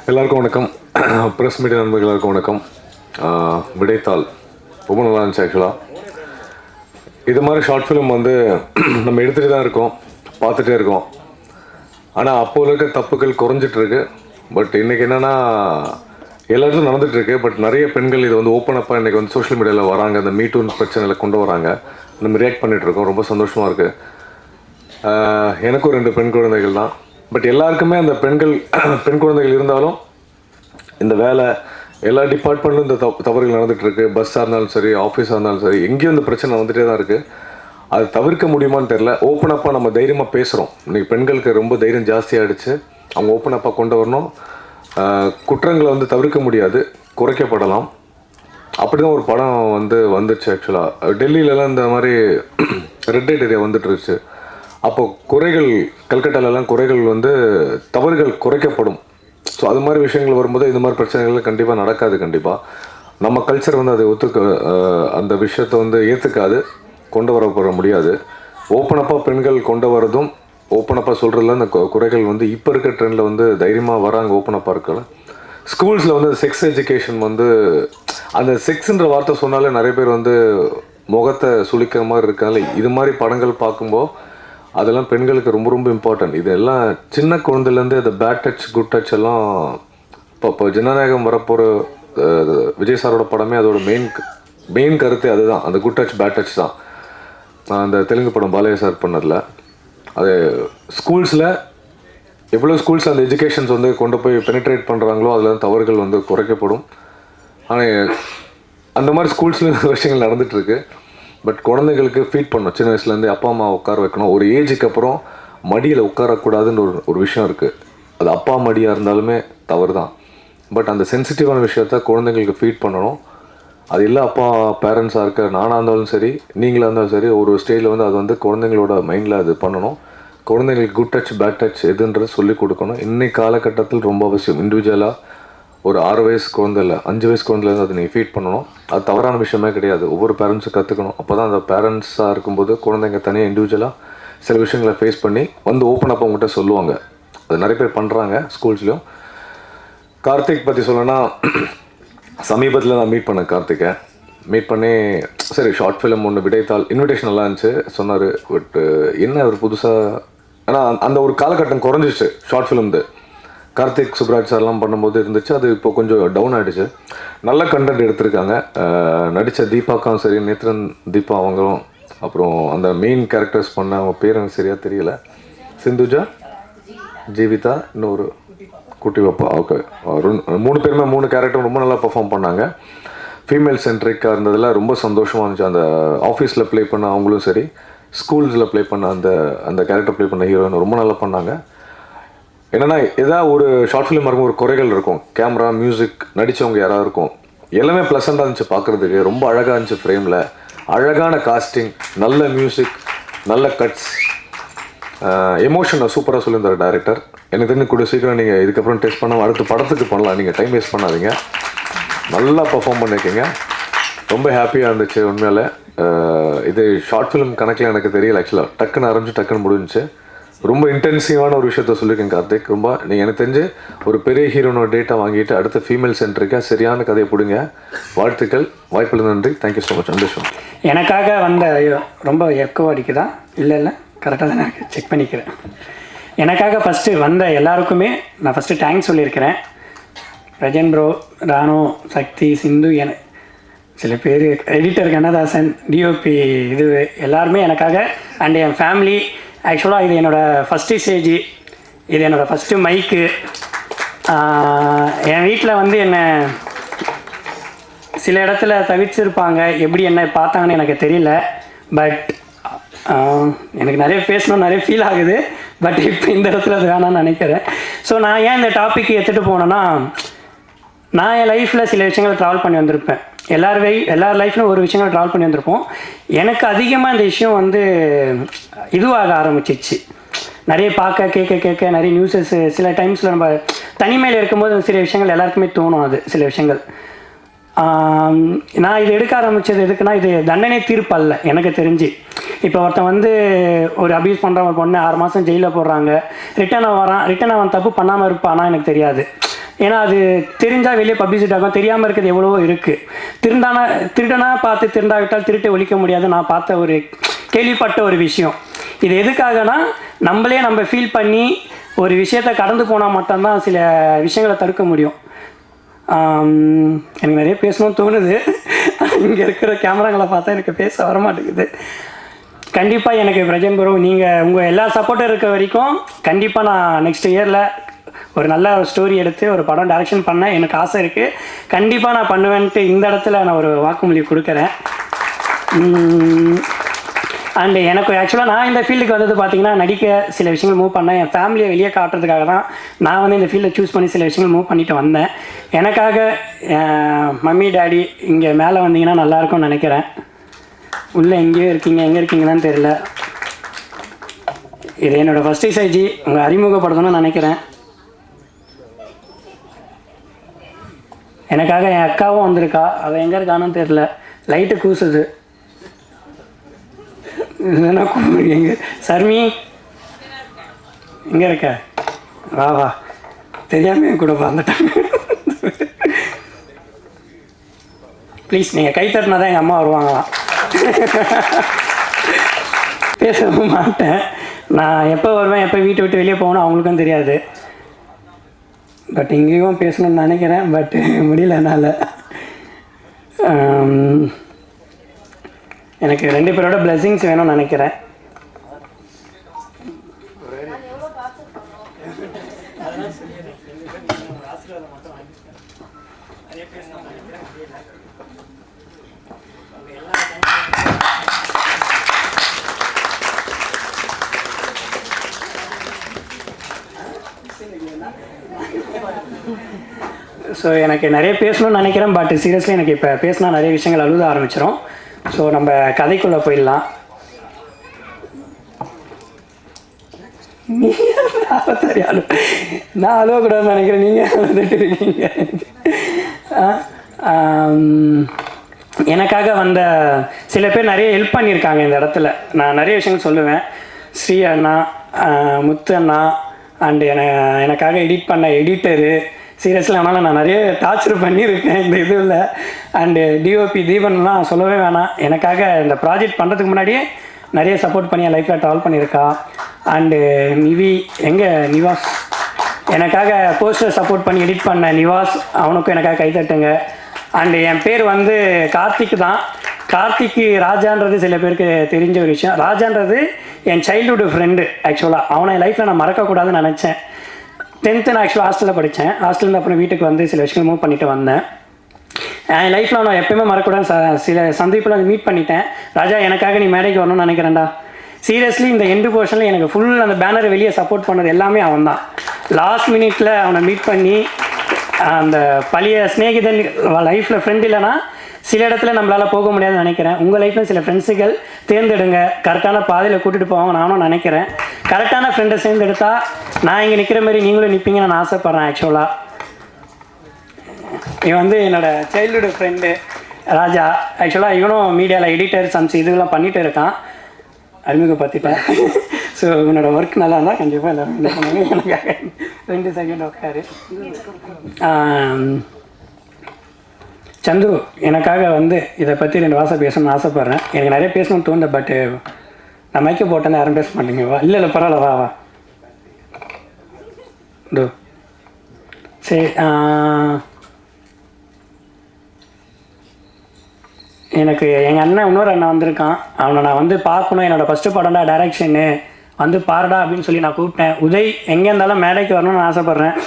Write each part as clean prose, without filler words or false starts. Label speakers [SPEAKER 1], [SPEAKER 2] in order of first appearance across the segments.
[SPEAKER 1] எல்லாருக்கும் வணக்கம். Press media நண்பர்கள் எல்லாருக்கும் வணக்கம். விடைத்தாள் ரொம்ப நல்லா இருந்துச்சு. ஆக்சுவலாக இது மாதிரி ஷார்ட் ஃபிலிம் வந்து நம்ம எடுத்துகிட்டு தான் இருக்கோம், பார்த்துட்டே இருக்கோம். ஆனால் அப்போ இருக்க தப்புகள் குறைஞ்சிட்ருக்கு. பட் இன்றைக்கி என்னென்னா எல்லாருக்கும் நடந்துகிட்ருக்கு. பட் நிறைய பெண்கள் இது வந்து ஓப்பன் அப்பாக இன்றைக்கி வந்து சோஷியல் மீடியாவில் வராங்க, அந்த மீட்டூன் பிரச்சனையில் கொண்டு வராங்க. நம்ம ரியாக்ட் பண்ணிகிட்ருக்கோம். ரொம்ப சந்தோஷமாக இருக்குது. எனக்கும் 2 பெண் குழந்தைகள் தான். பட் எல்லாருக்குமே அந்த பெண் குழந்தைகள் இருந்தாலும் இந்த வேலை எல்லா டிபார்ட்மெண்ட்டும் இந்த தவறுகள் நடந்துகிட்ருக்கு. பஸ்ஸாக இருந்தாலும் சரி, ஆஃபீஸாக இருந்தாலும் சரி, எங்கேயும் இந்த பிரச்சனை வந்துகிட்டே தான் இருக்குது. அது தவிர்க்க முடியுமான்னு தெரில. ஓப்பன் அப்பாக நம்ம தைரியமாக பேசுகிறோம். இன்றைக்கி பெண்களுக்கு ரொம்ப தைரியம் ஜாஸ்தியாகிடுச்சு. அவங்க ஓப்பன் அப்பாக கொண்டு வரணும். குற்றங்களை வந்து தவிர்க்க முடியாது, குறைக்கப்படலாம். அப்படி தான் ஒரு படம் வந்துச்சு. ஆக்சுவலாக டெல்லியிலலாம் இந்த மாதிரி ரெட் லைட் ஏரியா வந்துட்டுருச்சு. அப்போ குறைகள், கல்கட்டாலெல்லாம் குறைகள் வந்து தவறுகள் குறைக்கப்படும். ஸோ அது மாதிரி விஷயங்கள் வரும்போது இந்த மாதிரி பிரச்சனைகள் கண்டிப்பாக நடக்காது. கண்டிப்பாக நம்ம கல்ச்சர் வந்து அதை அந்த விஷயத்தை வந்து ஏற்றுக்காது, கொண்டு வர முடியாது. ஓப்பனப்பாக பெண்கள் கொண்டு வரதும், ஓப்பனப்பாக சொல்கிறதுல அந்த குறைகள் வந்து இப்போ இருக்க ட்ரெண்டில் வந்து தைரியமாக வராங்க. ஓப்பனப்பாக இருக்கல ஸ்கூல்ஸில் வந்து செக்ஸ் எஜுகேஷன் வந்து அந்த செக்ஸுன்ற வார்த்தை சொன்னாலே நிறைய பேர் வந்து முகத்தை சுளிக்கிற மாதிரி இருக்காங்க. இது மாதிரி படங்கள் பார்க்கும்போது அதெல்லாம் பெண்களுக்கு ரொம்ப ரொம்ப இம்பார்ட்டன்ட். இதெல்லாம் சின்ன குழந்தைலேருந்து அந்த பேட் டச் குட் டச் எல்லாம் இப்போ ஜனநாயகம் வரப்போகிற விஜய் சாரோட படமே அதோட மெயின் கருத்து அதுதான். அந்த குட் டச் பேட் டச் தான். அந்த தெலுங்கு படம் பாலையா சார் பண்ணதில் அது ஸ்கூல்ஸில் எவ்வளோ ஸ்கூல்ஸ் அந்த எஜுகேஷன்ஸ் வந்து கொண்டு போய் பெனிட்ரேட் பண்ணுறாங்களோ அதில் தவறுகள் வந்து குறைக்கப்படும். ஆனால் அந்த மாதிரி ஸ்கூல்ஸில் விஷயங்கள் நடந்துகிட்ருக்கு. பட் குழந்தைங்களுக்கு ஃபீட் பண்ணணும். சின்ன வயசுலேருந்து அப்பா அம்மா உட்கார வைக்கணும். ஒரு ஏஜுக்கு அப்புறம் மடியில் உட்காரக்கூடாதுன்னு ஒரு விஷயம் இருக்குது. அது அப்பா மடியாக இருந்தாலுமே தவறு தான். பட் அந்த சென்சிட்டிவான விஷயத்த குழந்தைங்களுக்கு ஃபீட் பண்ணணும். அது இல்லை அப்பா பேரண்ட்ஸாக இருக்க நானாக இருந்தாலும் சரி, நீங்களாக இருந்தாலும் சரி, ஒரு ஸ்டேஜில் வந்து அது வந்து குழந்தைங்களோட மைண்டில் அது பண்ணணும். குழந்தைங்களுக்கு குட் டச் பேட் டச் எதுன்றது சொல்லிக் கொடுக்கணும். இன்றைக்கு காலகட்டத்தில் ரொம்ப அவசியம். இண்டிவிஜுவலாக ஒரு 6 வயசு குழந்தை இல்லை, 5 வயசு குழந்தைலேருந்து அதை நீங்கள் ஃபீட் பண்ணணும். அது தவறான விஷயமே கிடையாது. ஒவ்வொரு பேரண்ட்ஸும் கற்றுக்கணும். அப்போ தான் அந்த பேரண்ட்ஸாக இருக்கும்போது குழந்தைங்க தனியாக இண்டிவிஜுவலாக சில விஷயங்களை ஃபேஸ் பண்ணி வந்து ஓப்பன் அப் அவங்ககிட்ட சொல்லுவாங்க. அது நிறைய பேர் பண்ணுறாங்க ஸ்கூல்ஸ்லையும். கார்த்திக் பற்றி சொல்லணும்னா, சமீபத்தில் நான் மீட் பண்ணேன் கார்த்திகை. மீட் பண்ணி சரி ஷார்ட் ஃபிலிம் ஒன்று விடைத்தாள் இன்விடேஷன் நல்லா இருந்துச்சு சொன்னார். பட் என்ன அவர் புதுசாக, ஆனால் அந்த ஒரு காலகட்டம் குறைஞ்சிச்சு ஷார்ட் ஃபிலிம்து. கார்த்திக் சுப்ராஜ் சார்லாம் பண்ணும்போது இருந்துச்சு. அது இப்போ கொஞ்சம் டவுன் ஆகிடுச்சு. நல்ல கண்டென்ட் எடுத்திருக்காங்க. நடித்த தீபாக்கும் சரி, நேத்ரன் தீபா அவங்களும், அப்புறம் அந்த மெயின் கேரக்டர்ஸ் பண்ண அவங்க பேர் எனக்கு சரியாக தெரியல, சிந்துஜா, ஜீவிதா, இன்னொரு குட்டி பாப்பா. ஓகே, 3 பேருமே 3 கேரக்டரும் ரொம்ப நல்லா பர்ஃபார்ம் பண்ணாங்க. ஃபீமேல் சென்ட்ரிக்காக இருந்ததில் ரொம்ப சந்தோஷமாக இருந்துச்சு. அந்த ஆஃபீஸில் ப்ளே பண்ண அவங்களும் சரி, ஸ்கூல்ஸில் ப்ளே பண்ண அந்த கேரக்டர் ப்ளே பண்ண ஹீரோயின் ரொம்ப நல்லா பண்ணாங்க. என்னென்னா ஏதாவது ஒரு ஷார்ட் ஃபிலிம் இருக்கும், ஒரு குறைகள் இருக்கும். கேமரா, மியூசிக், நடித்தவங்க யாராவது இருக்கும். எல்லாமே ப்ளசண்ட்டாக இருந்துச்சு பார்க்குறதுக்கு. ரொம்ப அழகாக இருந்துச்சு. ஃப்ரேமில் அழகான காஸ்டிங், நல்ல மியூசிக், நல்ல கட்ஸ், எமோஷனை சூப்பராக சொல்லியிருந்தார் டைரக்டர். எனக்கு தெரிஞ்சு கூட சீக்கிரம் நீங்கள் இதுக்கப்புறம் டெஸ்ட் பண்ணாமல் அடுத்த படத்துக்கு பண்ணலாம். நீங்கள் டைம் வேஸ்ட் பண்ணாதீங்க. நல்லா பர்ஃபார்ம் பண்ணியிருக்கீங்க. ரொம்ப ஹாப்பியாக இருந்துச்சு உண்மையால். இது ஷார்ட் ஃபிலிம் கணக்கில் எனக்கு தெரியல. ஆக்சுவலாக டக்குன்னு ஆரம்பிச்சு டக்குன்னு முடிஞ்சிச்சு. ரொம்ப இன்டென்சிவான ஒரு விஷயத்த சொல்லியிருக்கேன் கார்த்திக். ரொம்ப நீங்கள் எனக்கு தெரிஞ்சு ஒரு பெரிய ஹீரோனோட டேட்டா வாங்கிட்டு அடுத்த ஃபீமேல் சென்ட்ரிக்காக சரியான கதையை பிடிங்க. வாழ்த்துக்கள். வாய்ப்புள்ள நன்றி. Thank you so much. சந்தோஷம்.
[SPEAKER 2] எனக்காக வந்த ரொம்ப எக்கோ அடிக்குதா? இல்லை கரெக்டாக தான் நான் செக் பண்ணிக்கிறேன். எனக்காக ஃபஸ்ட்டு வந்த எல்லாருக்குமே நான் ஃபஸ்ட்டு தேங்க்ஸ் சொல்லியிருக்கிறேன். ரஜன் ப்ரோ, ராணு, சக்தி, சிந்து, சில பேர் எடிட்டர் கண்ணதாசன், டிஓபி, இது எல்லாருமே எனக்காக, அண்ட் என் ஃபேமிலி. ஆக்சுவலாக இது என்னோடய ஃபஸ்ட்டு ஸ்டேஜ், இது என்னோடய ஃபஸ்ட்டு மைக்கு. என் வீட்டில் வந்து என்னை சில இடத்துல தவிர்த்திருப்பாங்க. எப்படி என்னை பார்த்தாங்கன்னு எனக்கு தெரியல. பட் எனக்கு நிறைய பேசணும், நிறைய ஃபீல் ஆகுது. பட் இப்போ இந்த இடத்துல அது வேணான்னு நினைக்கிறேன். ஸோ நான் ஏன் இந்த டாப்பிக் எடுத்துகிட்டு போனேன்னா, நான் என் லைஃப்பில் சில விஷயங்கள் ட்ராவல் பண்ணி வந்திருப்பேன். எல்லார் லைஃப்லையும் ஒரு விஷயங்கள் ட்ராவல் பண்ணி வந்திருப்போம். எனக்கு அதிகமாக இந்த விஷயம் வந்து இதுவாக ஆரம்பிச்சிச்சு. நிறைய பார்க்க கேட்க நிறைய நியூஸஸ், சில டைம்ஸில் நம்ம தனிமையில் இருக்கும்போது சில விஷயங்கள் எல்லாருக்குமே தோணும். அது சில விஷயங்கள் நான் இது எடுக்க ஆரம்பித்தது எதுக்குன்னா, இது தண்டனை தீர்ப்பு அல்ல எனக்கு தெரிஞ்சு. இப்போ ஒருத்தன் வந்து ஒரு அபியூஸ் பண்ணுற ஒரு பொண்ணு 6 மாதம் ஜெயிலில் போடுறாங்க, ரிட்டர்ன் அவன் தப்பு பண்ணாமல் இருப்பானா எனக்கு தெரியாது. ஏன்னா அது தெரிஞ்சால் வெளியே பப்ளிசிட்டி ஆகும், தெரியாமல் இருக்கிறது எவ்வளவோ இருக்குது. திருடனா பார்த்து திருண்டாவிட்டால் திருட்டை ஒழிக்க முடியாது நான் பார்த்த ஒரு கேள்விப்பட்ட ஒரு விஷயம். இது எதுக்காகனா நம்ம ஃபீல் பண்ணி ஒரு விஷயத்தை கடந்து போனால் மட்டும்தான் சில விஷயங்களை தடுக்க முடியும். எனக்கு நிறைய பேசணும்னு தோணுது. இங்கே இருக்கிற கேமராங்களை பார்த்தா எனக்கு பேச வரமாட்டேங்குது. கண்டிப்பாக எனக்கு பிரஜன் ப்ரோ நீங்கள் உங்கள் எல்லா சப்போர்ட்டும் இருக்க வரைக்கும் கண்டிப்பாக நான் நெக்ஸ்ட் இயரில் ஒரு நல்ல ஸ்டோரி எடுத்து ஒரு படம் டைரக்ஷன் பண்ண எனக்கு ஆசை இருக்குது. கண்டிப்பாக நான் பண்ணுவேன்ட்டு இந்த இடத்துல நான் ஒரு வாக்குமொழி கொடுக்குறேன். அண்டு எனக்கு ஆக்சுவலாக நான் இந்த ஃபீல்டுக்கு வந்தது பார்த்திங்கன்னா நடிக்க சில விஷயங்கள் மூவ் பண்ணேன். என் ஃபேமிலியை வெளியே காட்டுறதுக்காக தான் நான் வந்து இந்த ஃபீல்டை சூஸ் பண்ணி சில விஷயங்கள் மூவ் பண்ணிட்டு வந்தேன். எனக்காக மம்மி டேடி இங்கே மேலே வந்தீங்கன்னா நல்லாயிருக்கும்னு நினைக்கிறேன். உள்ளே எங்கேயோ இருக்கீங்க, எங்கே இருக்கீங்கன்னு தெரியல. இது என்னோடய ஃபஸ்ட் சைஜி உங்கள் அறிமுகப்படுத்தணும்னு நினைக்கிறேன். எனக்காக என் அக்காவும் வந்திருக்கா, அவள் எங்கே இருக்கான்னு தெரியல. லைட்டு கூசுது. எங்க சர்மி எங்கே இருக்க? வா வா, தெரியாம கூட வந்துட்டேன். ப்ளீஸ் நீங்கள் கை தட்டினா தான் எங்கள் அம்மா வருவாங்களாம். பேசவும் மாட்டேன். நான் எப்போ வருவேன், எப்போ வீட்டை விட்டு வெளியே போகணும் அவங்களுக்கும் தெரியாது. பட் இங்கேயும் பேசணும்னு நினைக்கிறேன், பட் முடியல என்னால். எனக்கு 2 பேரோட பிளெஸிங்ஸ் வேணும்னு நினைக்கிறேன். ஸோ எனக்கு நிறைய பேசணும்னு நினைக்கிறேன், பட் சீரியஸ்லி எனக்கு இப்போ பேசினா நிறைய விஷயங்கள் அழுத ஆரம்பிச்சிடும். ஸோ நம்ம கதைக்குள்ளே போயிடலாம். நான் அழுவக்கூடாதுன்னு நினைக்கிறேன், நீங்கள் அழுதுட்டு இருக்கீங்க. எனக்காக வந்த சில பேர் நிறைய ஹெல்ப் பண்ணியிருக்காங்க இந்த இடத்துல. நான் நிறைய விஷயங்கள் சொல்லுவேன். ஸ்ரீ அண்ணா, முத்து அண்ணா, அண்டு எனக்காக எடிட் பண்ண எடிட்டரு, சீரியஸ்லி அதனால் நான் நிறைய டார்ச்சர் பண்ணியிருக்கேன் இந்த இதில். அண்டு டிஓபி தீபன்லாம் சொல்லவே வேணாம், எனக்காக இந்த ப்ராஜெக்ட் பண்ணுறதுக்கு முன்னாடியே நிறைய சப்போர்ட் பண்ணி என் லைஃப்பில் ட்ராவல் பண்ணியிருக்கா. அண்டு நிவாஸ் எனக்காக போஸ்டர் சப்போர்ட் பண்ணி எடிட் பண்ண நிவாஸ், அவனுக்கும் எனக்காக கைத்தட்டுங்க. அண்டு என் பேர் வந்து கார்த்திக் தான். கார்த்திக் ராஜான்றது சில பேருக்கு தெரிஞ்ச ஒரு விஷயம். ராஜான்றது என் சைல்டுஹுட் ஃப்ரெண்டு. ஆக்சுவலாக அவனை என் லைஃப்பில் நான் மறக்கக்கூடாதுன்னு நினச்சேன். 10th நான் ஆக்சுவலாக ஹாஸ்டலில் படித்தேன். ஹாஸ்டலில் அப்புறம் வீட்டுக்கு வந்து சில விஷயங்கள் மூவ் பண்ணிட்டு வந்தேன். என் லைஃப்பில் நான் எப்போயுமே மறக்கூடாது சில சந்திப்பில் வந்து மீட் பண்ணிட்டேன். ராஜா எனக்காக நீ மேடைக்கு வரணும்னு நினைக்கிறேன்டா. சீரியஸ்லி இந்த எண்டு போர்ஷனில் எனக்கு ஃபுல் அந்த பேனரை வெளியே சப்போர்ட் பண்ணது எல்லாமே அவன் தான். லாஸ்ட் மினிட்ல அவனை மீட் பண்ணி அந்த பழைய ஸ்நேகிதன் லைஃப்பில் ஃப்ரெண்ட் இல்லைன்னா சில இடத்துல நம்மளால் போக முடியாதுன்னு நினைக்கிறேன். உங்கள் லைஃப்பில் சில ஃப்ரெண்ட்ஸுகள் தேர்ந்தெடுங்க, கரெக்டான பாதையில் கூட்டிகிட்டு போவாங்க நானும் நினைக்கிறேன். கரெக்டான ஃப்ரெண்டை சேர்ந்தெடுத்தா நான் இங்கே நிற்கிற மாதிரி நீங்களும் நிற்பீங்கன்னு நான் ஆசைப்பட்றேன். ஆக்சுவலாக இவன் வந்து என்னோடய சைல்டுஹுட் ஃப்ரெண்டு ராஜா. ஆக்சுவலாக இவனும் மீடியாவில் எடிட்டர் சம்ஸ் இதெல்லாம் பண்ணிகிட்டு இருக்கான். அறிமுகப்படுத்திட்டேன். ஸோ இவனோட ஒர்க் நல்லா இருந்தால் கண்டிப்பாக எல்லோரும் என்ன பண்ணுவாங்க. எனக்காக 2 செகண்ட் உட்காரு. சந்துரு எனக்காக வந்து இதை பற்றி 2 வாசம் பேசணும்னு ஆசைப்பட்றேன். எனக்கு நிறைய பேசணும்னு தோணுது, பட்டு நான் மைக்க போட்டேன்னா யாரும் பேச மாட்டேங்க. வா, இல்லை பரவாயில்ல, வா வா. சரி, எனக்கு எங்கள் அண்ணன் இன்னொரு அண்ணன் வந்திருக்கான். அவனை நான் வந்து பார்க்கணும், என்னோடய ஃபஸ்ட்டு படம்டா டைரக்ஷனு, வந்து பாருடா அப்படின்னு சொல்லி நான் கூப்பிட்டேன். உதய் எங்கே இருந்தாலும் மேடைக்கு வரணும்னு நான் ஆசைப்பட்றேன்.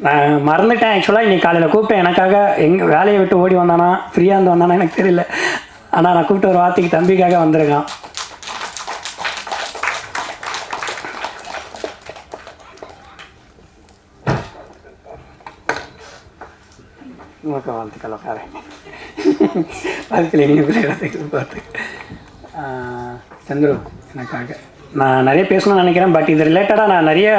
[SPEAKER 2] நான் மறந்துட்டேன் ஆக்சுவலாக. இன்றைக்கி காலையில் கூப்பிட்டேன், எனக்காக எங்கே வேலையை விட்டு ஓடி வந்தானா ஃப்ரீயாக இருந்து வந்தானா எனக்கு தெரியல. ஆனால் நான் கூப்பிட்டு ஒரு வார்த்தைக்கு தம்பிக்காக வந்திருக்கான். உங்களுக்கு வாழ்த்துக்கள். உட்காரேன். வாழ்க்கையில் நீங்கள் பார்த்து சந்துரு எனக்காக நான் நிறைய பேசணும்னு நினைக்கிறேன். பட் இது ரிலேட்டடாக நான் நிறைய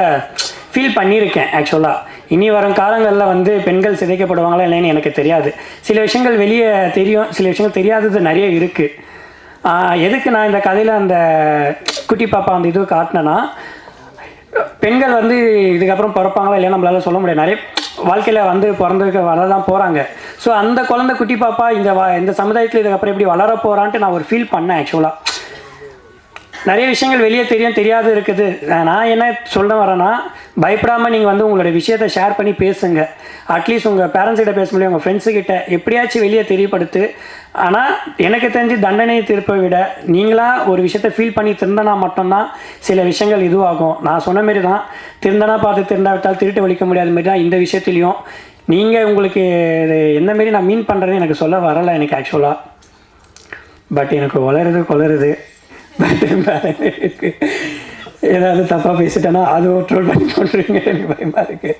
[SPEAKER 2] ஃபீல் பண்ணியிருக்கேன். ஆக்சுவலாக இனி வரும் காலங்களில் வந்து பெண்கள் சிதைக்கப்படுவாங்களா இல்லைன்னு எனக்கு தெரியாது. சில விஷயங்கள் வெளியே தெரியும், சில விஷயங்கள் தெரியாதது நிறைய இருக்குது. எதுக்கு நான் இந்த கதையில் அந்த குட்டி பாப்பா அந்த இது காட்டினேன்னா, பெண்கள் வந்து இதுக்கப்புறம் பிறப்பாங்களா இல்லையா நம்மளால சொல்ல முடியாது. நிறைய வாழ்க்கையில் வந்து பிறந்ததுக்கு வரதான் போகிறாங்க. ஸோ அந்த குழந்தை குட்டி பாப்பா இந்த சமுதாயத்தில் இதுக்கப்புறம் எப்படி வளர போகிறான்ட்டு நான் ஒரு ஃபீல் பண்ணேன். ஆக்சுவலாக நிறைய விஷயங்கள் வெளியே தெரியாது இருக்குது. நான் என்ன சொல்ல வரேன்னா, பயப்படாமல் நீங்கள் வந்து உங்களோட விஷயத்தை ஷேர் பண்ணி பேசுங்க. அட்லீஸ்ட் உங்கள் பேரண்ட்ஸ்கிட்ட பேச முடியும், உங்கள் ஃப்ரெண்ட்ஸுக்கிட்ட எப்படியாச்சும் வெளியே தெரியப்படுத்து. ஆனால் எனக்கு தெரிஞ்சு தண்டனையை திருப்பை விட நீங்களாக ஒரு விஷயத்த ஃபீல் பண்ணி திருந்தனா மட்டும்தான் சில விஷயங்கள் இதுவாகும். நான் சொன்ன மாரி தான், திருந்தனா பார்த்து திருந்தாவிட்டால் திருட்டு வலிக்க முடியாத மாரி தான் இந்த விஷயத்துலையும். நீங்கள் உங்களுக்கு எந்த மாரி நான் மீன் பண்ணுறது எனக்கு சொல்ல வரலை எனக்கு ஆக்சுவலாக. பட் எனக்கு கொளருது. பட் ஏதாவது தப்பாக பேசிட்டேன்னா அது ட்ரோல் பண்ணி போட்டுருவீங்க, எனக்கு பயமாக இருக்குது.